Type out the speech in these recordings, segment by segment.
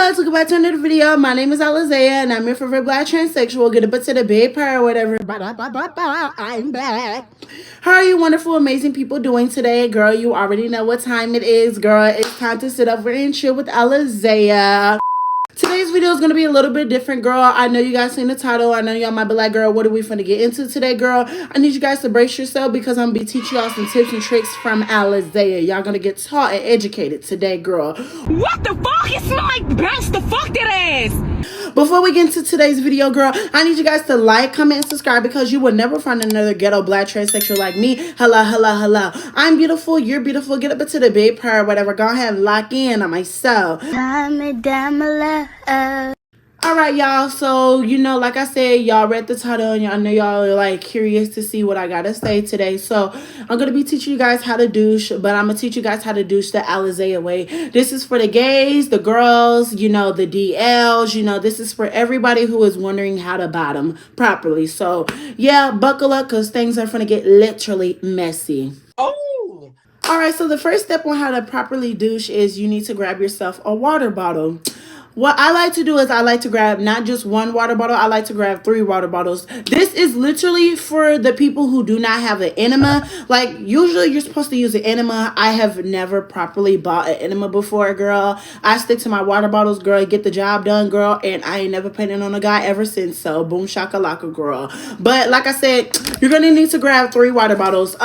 loves, welcome back to another video. My name is Alizea and I'm your favorite black transsexual. Get up to the big part or whatever. I'm back. How are you wonderful, amazing people doing today? Girl, you already know what time it is. Girl, it's time to sit over and chill with Alizea. Today's video is going to be a little bit different, girl. I know you guys seen the title. I know y'all might be like, girl, what are we finna get into today, girl? I need you guys to brace yourself because I'm going to be teaching y'all some tips and tricks from Alizea. Y'all going to get taught and educated today, girl. What the fuck? It smell like bounce the fuck that ass. Before we get into today's video, girl, I need you guys to like, comment, and subscribe because you will never find another ghetto black transsexual like me. Hello, hello, hello. I'm beautiful. You're beautiful. Get up into the big part, whatever. Go ahead and lock in on myself. All right, y'all. So, like I said, y'all read the title and y'all know y'all are like curious to see what I got to say today. So, I'm going to be teaching you guys how to douche, but I'm going to teach you guys how to douche the Alizea way. This is for the gays, the girls, the DLs, this is for everybody who is wondering how to bottom properly. So, yeah, buckle up because things are going to get literally messy. Oh. All right, so the first step on how to properly douche is you need to grab yourself a water bottle. What I like to do is I like to grab not just one water bottle. I like to grab 3 water bottles. This is literally for the people who do not have an enema. Like, usually you're supposed to use an enema. I have never properly bought an enema before, girl. I stick to my water bottles, girl. Get the job done, girl. And I ain't never planning on a guy ever since. So, boom shakalaka, girl. But like I said, you're going to need to grab 3 water bottles.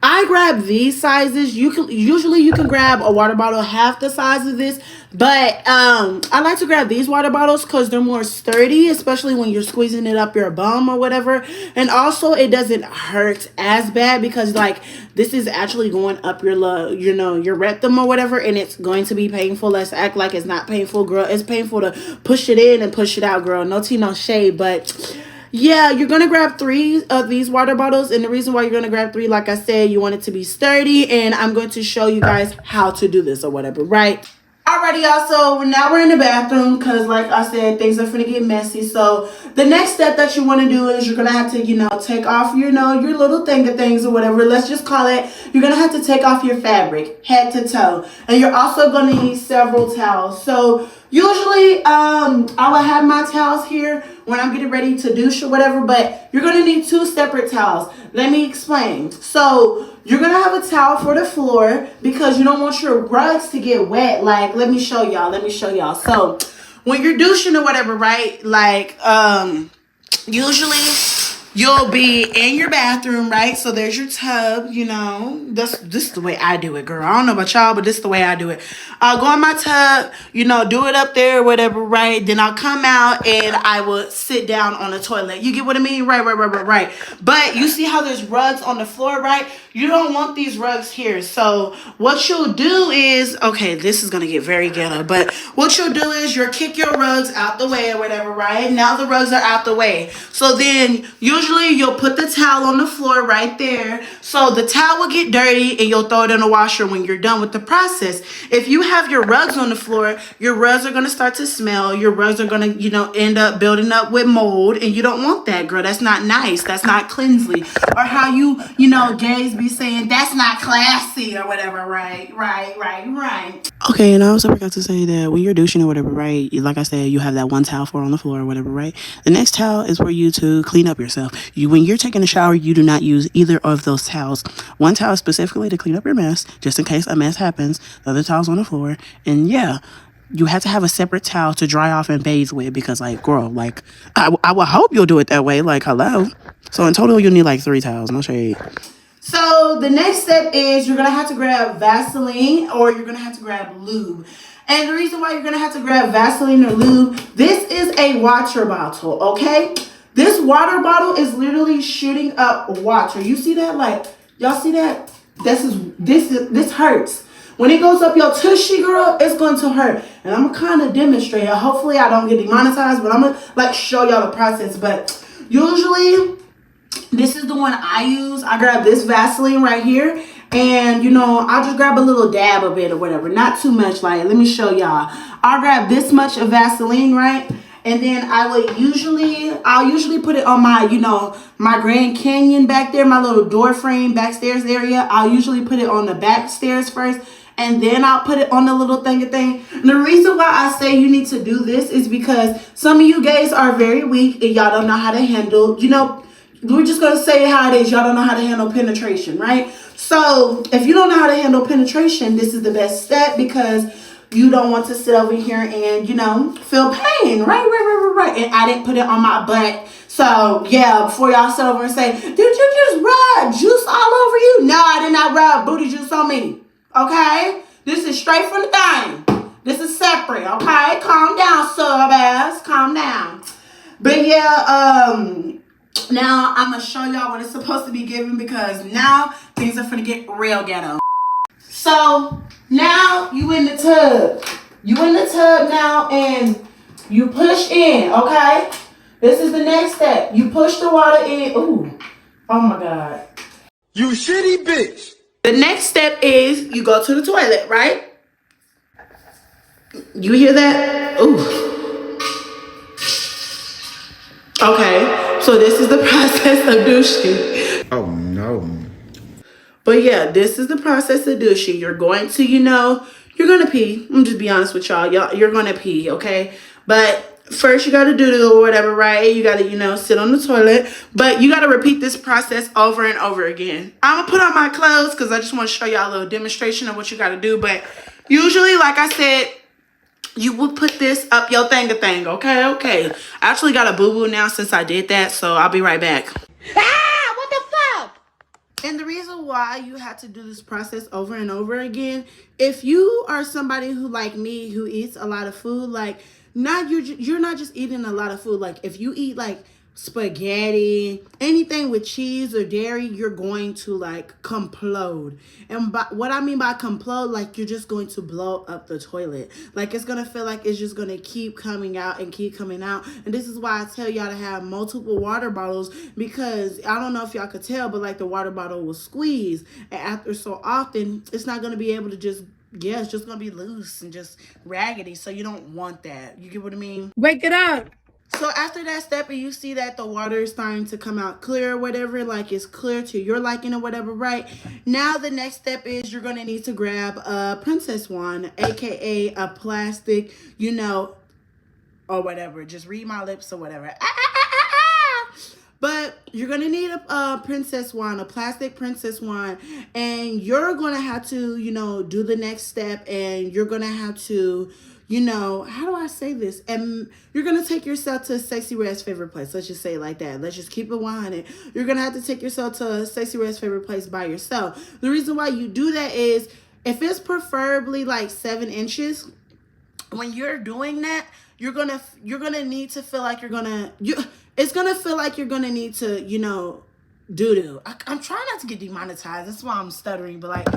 I grab these sizes. You can grab a water bottle half the size of this, but I like to grab these water bottles because they're more sturdy, especially when you're squeezing it up your bum or whatever. And also, it doesn't hurt as bad because like this is actually going up your rectum or whatever, and it's going to be painful. Let's act like it's not painful, girl. It's painful to push it in and push it out, girl. No tea, no shade, but yeah, you're going to grab 3 of these water bottles. And the reason why you're going to grab 3, like I said, you want it to be sturdy. And I'm going to show you guys how to do this or whatever, right? Alrighty, y'all. So now we're in the bathroom because, like I said, things are going to get messy. So the next step that you want to do is you're going to have to, take off, your little things or whatever. Let's just call it. You're going to have to take off your fabric, head to toe. And you're also going to need several towels. So usually, I will have my towels here when I'm getting ready to douche or whatever, but you're going to need 2 separate towels. Let me explain. So you're going to have a towel for the floor because you don't want your rugs to get wet. Like, let me show y'all. So when you're douching or whatever, right? Like, usually you'll be in your bathroom, right? So there's your tub, This is the way I do it, girl. I don't know about y'all, but this is the way I do it. I'll go in my tub, do it up there or whatever, right? Then I'll come out and I will sit down on the toilet. You get what I mean? Right. But you see how there's rugs on the floor, right? You don't want these rugs here. So what you'll do is, okay, this is going to get very ghetto, but what you'll do is you'll kick your rugs out the way or whatever, right? Now the rugs are out the way. So then usually you'll put the towel on the floor right there. So the towel will get dirty and you'll throw it in the washer when you're done with the process. If you have your rugs on the floor, your rugs are going to start to smell. Your rugs are going to, end up building up with mold, and you don't want that, girl. That's not nice. That's not cleansly. Or how gays be saying that's not classy or whatever, right? Okay, and I also forgot to say that when you're douching or whatever, right? Like I said, you have that one towel for on the floor or whatever, right? The next towel is for you to clean up yourself. When you're taking a shower, you do not use either of those towels. One towel specifically to clean up your mess, just in case a mess happens. The other towel's on the floor. And yeah, you have to have a separate towel to dry off and bathe with because, like, girl, like, I would hope you'll do it that way. Like, hello. So in total, you'll need like 3 towels. No shade. So the next step is you're going to have to grab Vaseline or you're going to have to grab lube. And the reason why you're going to have to grab Vaseline or lube, this is a water bottle, okay? This water bottle is literally shooting up water. You see that? Like, y'all see that? This hurts. When it goes up your tushy, girl, it's going to hurt. And I'm going to kind of demonstrate it. Hopefully I don't get demonetized, but I'm going to show y'all the process. But usually this is the one I use. I grab this Vaseline right here. And, I'll just grab a little dab of it or whatever. Not too much. Like, let me show y'all. I'll grab this much of Vaseline, right? And then I'll usually put it on my, my Grand Canyon back there, my little door frame backstairs area. I'll usually put it on the back stairs first. and then I'll put it on the little thing. And the reason why I say you need to do this is because some of you guys are very weak and y'all don't know how to handle, we're just going to say how it is. Y'all don't know how to handle penetration, right? So if you don't know how to handle penetration, this is the best step because you don't want to sit over here and, feel pain. Right. And I didn't put it on my butt. So, yeah, before y'all sit over and say, did you just rub juice all over you? No, I did not rub booty juice on me. Okay? This is straight from the thing. This is separate. Okay? Calm down, sub-ass. Calm down. But, yeah, now I'm going to show y'all what it's supposed to be giving because now things are finna get real ghetto. So, now you in the tub. You in the tub now and you push in, okay? This is the next step. You push the water in. Ooh. Oh my God. You shitty bitch. The next step is you go to the toilet, right? You hear that? Ooh. Okay. So this is the process of douching. Oh no. But yeah, this is the process of douching. You're going to, you're going to pee. I'm just be honest with y'all. You're going to pee, okay? But first, you got to do or whatever, right? You got to, sit on the toilet. But you got to repeat this process over and over again. I'm going to put on my clothes because I just want to show y'all a little demonstration of what you got to do. But usually, like I said, you will put this up your thing, okay? Okay. I actually got a boo-boo now since I did that, so I'll be right back. Ah, what the fuck? And the reason why you have to do this process over and over again, if you are somebody who, like me, who eats a lot of food, like, you're not just eating a lot of food. Like, if you eat, like, spaghetti, anything with cheese or dairy, you're going to, like, complode. And what I mean by complode, like, you're just going to blow up the toilet. Like, it's going to feel like it's just going to keep coming out and keep coming out. And this is why I tell y'all to have multiple water bottles because I don't know if y'all could tell, but, like, the water bottle will squeeze. And after so often, it's not going to be able to just it's just going to be loose and just raggedy. So you don't want that. You get what I mean? Wake it up. So after that step and you see that the water is starting to come out clear or whatever, like it's clear to your liking or whatever, right? Now the next step is you're going to need to grab a princess wand, aka a plastic, or whatever. Just read my lips or whatever. But you're going to need a princess wand, a plastic princess wand, and you're going to have to, do the next step, and you're going to have to, how do I say this? And you're going to take yourself to Sexy Red's favorite place. Let's just say it like that. Let's just keep it 100. You're going to have to take yourself to Sexy Red's favorite place by yourself. The reason why you do that is if it's preferably like 7 inches, when you're doing that, you're gonna need to feel like it's gonna feel like you're gonna need to, doo-doo. I'm trying not to get demonetized. That's why I'm stuttering. But, like,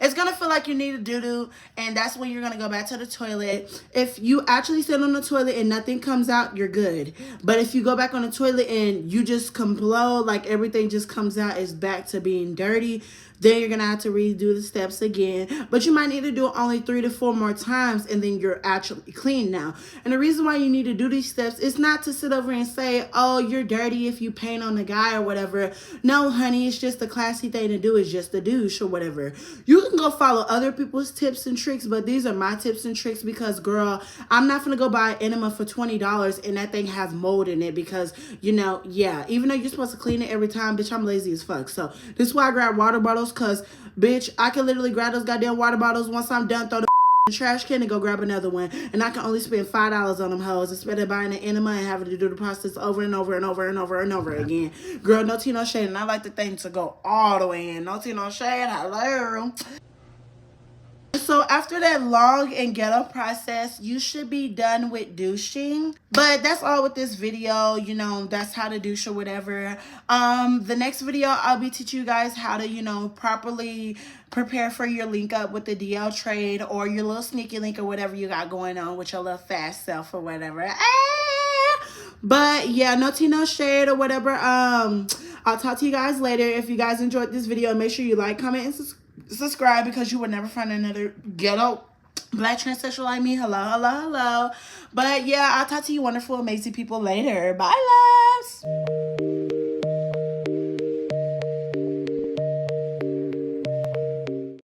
it's going to feel like you need a doo-doo. And that's when you're going to go back to the toilet. If you actually sit on the toilet and nothing comes out, you're good. But if you go back on the toilet and you just complode, like everything just comes out, it's back to being dirty, then you're going to have to redo the steps again. But you might need to do it only 3 to 4 more times, and then you're actually clean now. And the reason why you need to do these steps is not to sit over and say, oh, you're dirty if you paint on the guy or whatever. No, honey, it's just the classy thing to do. Is just the douche or whatever. You can go follow other people's tips and tricks, but these are my tips and tricks because, girl, I'm not going to go buy an enema for $20 and that thing has mold in it because, even though you're supposed to clean it every time, bitch, I'm lazy as fuck. So this is why I grab water bottles because, bitch, I can literally grab those goddamn water bottles once I'm done, throw the trash can and go grab another one, and I can only spend $5 on them hoes instead of buying an enema and having to do the process over and over and over and over and over again. Girl, no tea, no shade, and I like the thing to go all the way in. No tea, no shade. Hello. So after that long and ghetto process, you should be done with douching. But that's all with this video. That's how to douche or whatever. The next video, I'll be teaching you guys how to, properly prepare for your link up with the DL trade or your little sneaky link or whatever you got going on with your little fast self or whatever. But yeah, no tea, no shade or whatever. I'll talk to you guys later. If you guys enjoyed this video, make sure you like, comment, and subscribe because you will never find another ghetto black transsexual like me. Hello. But yeah, I'll talk to you wonderful, amazing people later. Bye, loves.